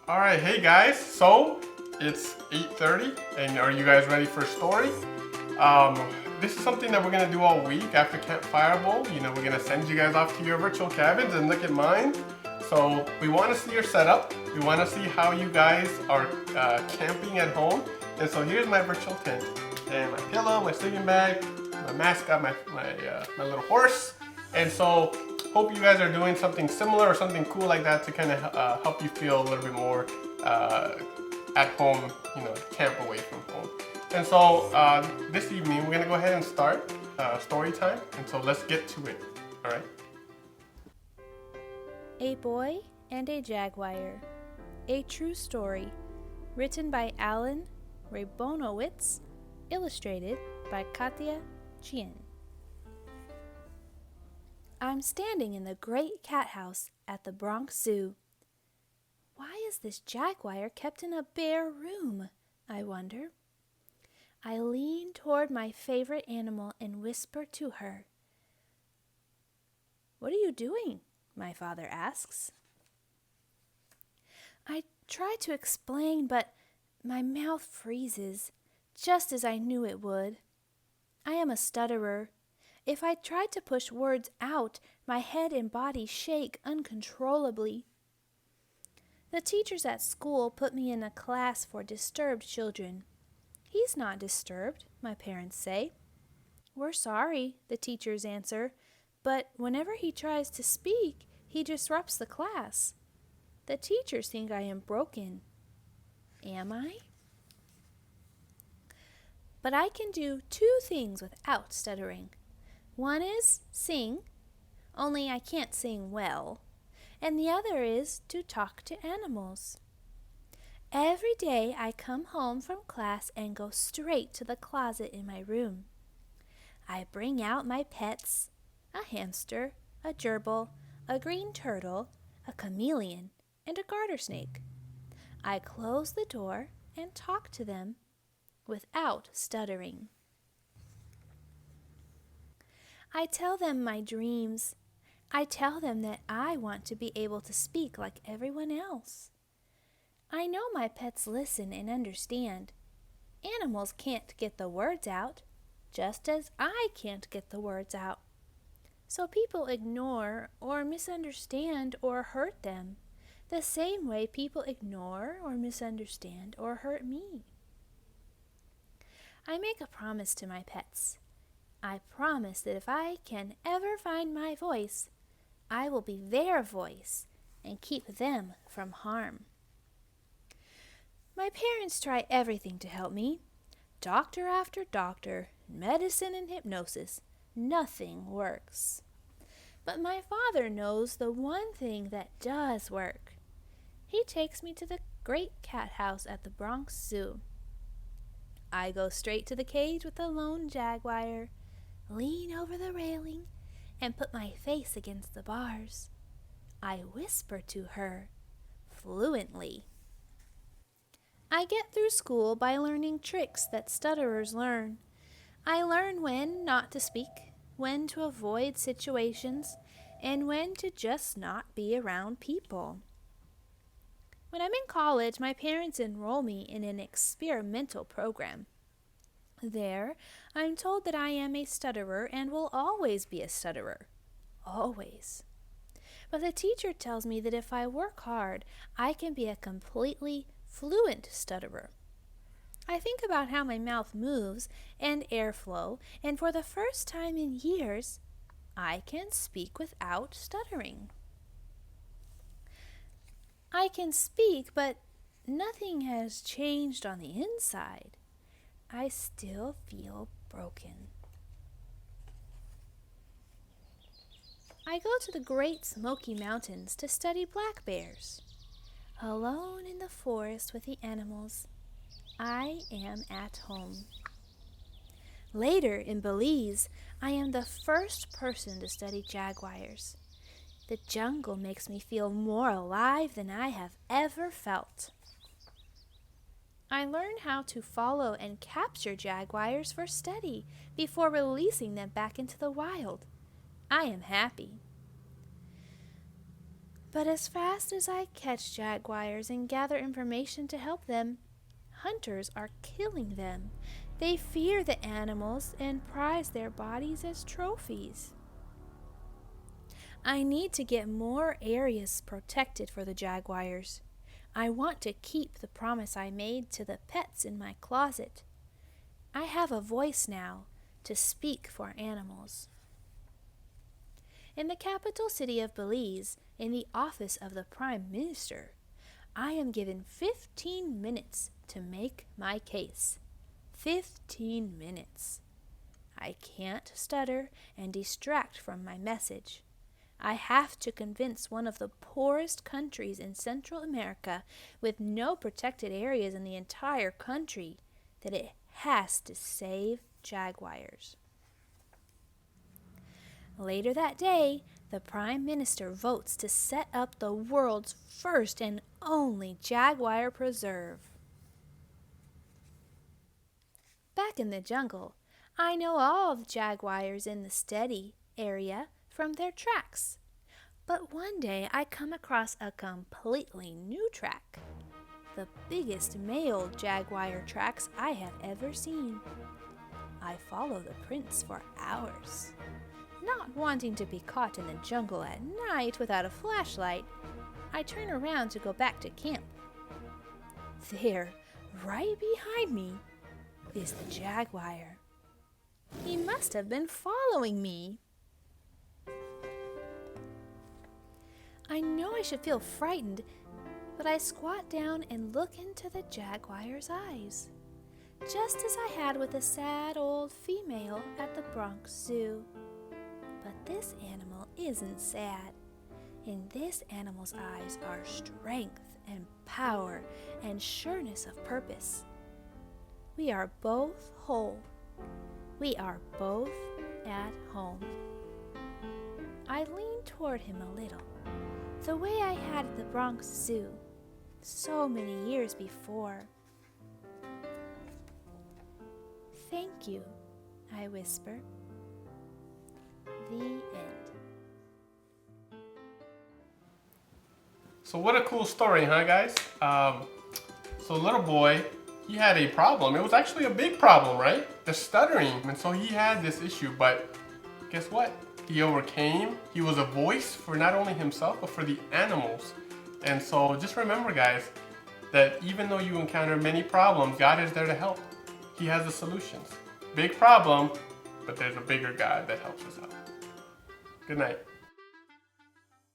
All right, hey guys. So it's 8:30, and are you guys ready for a story? Um, this is something that we're gonna do all week after Campfire Bowl. We're gonna send you guys off to your virtual cabins and look at mine. So we want to see your setup. We want to see how you guys are camping at home. And so here's my virtual tent, and my pillow, my sleeping bag, my mascot, my little horse. And so hope you guys are doing something similar or something cool like that to kind of help you feel a little bit more at home, camp away from home. And so this evening we're gonna go ahead and start story time. And so let's get to it. All right. A Boy and a Jaguar. A True Story. Written by Alan Rabonowitz. Illustrated by Katya Chien. I'm standing in the great cat house at the Bronx Zoo. Why is this jaguar kept in a bare room, I wonder? I lean toward my favorite animal and whisper to her. What are you doing? My father asks. I try to explain, but my mouth freezes, just as I knew it would. I am a stutterer. If I try to push words out, my head and body shake uncontrollably. The teachers at school put me in a class for disturbed children. He's not disturbed, my parents say. We're sorry, the teachers answer, but whenever he tries to speak, he disrupts the class. The teachers think I am broken. Am I? But I can do two things without stuttering. One is sing, only I can't sing well, and the other is to talk to animals. Every day I come home from class and go straight to the closet in my room. I bring out my pets, a hamster, a gerbil, a green turtle, a chameleon, and a garter snake. I close the door and talk to them without stuttering. I tell them my dreams. I tell them that I want to be able to speak like everyone else. I know my pets listen and understand. Animals can't get the words out, just as I can't get the words out. So people ignore or misunderstand or hurt them, the same way people ignore or misunderstand or hurt me. I make a promise to my pets. I promise that if I can ever find my voice, I will be their voice and keep them from harm. My parents try everything to help me. Doctor after doctor, medicine and hypnosis, nothing works. But my father knows the one thing that does work. He takes me to the great cat house at the Bronx Zoo. I go straight to the cage with the lone jaguar, lean over the railing, and put my face against the bars. I whisper to her, fluently. I get through school by learning tricks that stutterers learn. I learn when not to speak, when to avoid situations, and when to just not be around people. When I'm in college, my parents enroll me in an experimental program. There, I'm told that I am a stutterer and will always be a stutterer. Always. But the teacher tells me that if I work hard, I can be a completely fluent stutterer. I think about how my mouth moves and airflow, and for the first time in years, I can speak without stuttering. I can speak, but nothing has changed on the inside. I still feel broken. I go to the Great Smoky Mountains to study black bears. Alone in the forest with the animals, I am at home. Later in Belize, I am the first person to study jaguars. The jungle makes me feel more alive than I have ever felt. I learn how to follow and capture jaguars for study before releasing them back into the wild. I am happy. But as fast as I catch jaguars and gather information to help them, hunters are killing them. They fear the animals and prize their bodies as trophies. I need to get more areas protected for the jaguars. I want to keep the promise I made to the pets in my closet. I have a voice now to speak for animals. In the capital city of Belize, in the office of the Prime Minister, I am given 15 minutes to make my case. 15 minutes. I can't stutter and distract from my message. I have to convince one of the poorest countries in Central America with no protected areas in the entire country that it has to save jaguars. Later that day, the Prime Minister votes to set up the world's first and only jaguar preserve. Back in the jungle, I know all the jaguars in the steady area from their tracks. But one day I come across a completely new track. The biggest male jaguar tracks I have ever seen. I follow the prints for hours. Not wanting to be caught in the jungle at night without a flashlight, I turn around to go back to camp. There, right behind me, is the jaguar. He must have been following me. I know I should feel frightened, but I squat down and look into the jaguar's eyes, just as I had with the sad old female at the Bronx Zoo. But this animal isn't sad. In this animal's eyes are strength and power and sureness of purpose. We are both whole. We are both at home. I lean toward him a little, the way I had at the Bronx Zoo so many years before. "Thank you," I whisper. The end. So what a cool story, huh, guys? So little boy, he had a problem. It was actually a big problem, right? The stuttering. And so he had this issue, but guess what? He overcame. He was a voice for not only himself, but for the animals. And so just remember, guys, that even though you encounter many problems, God is there to help. He has the solutions. Big problem, but there's a bigger God that helps us out. Good night.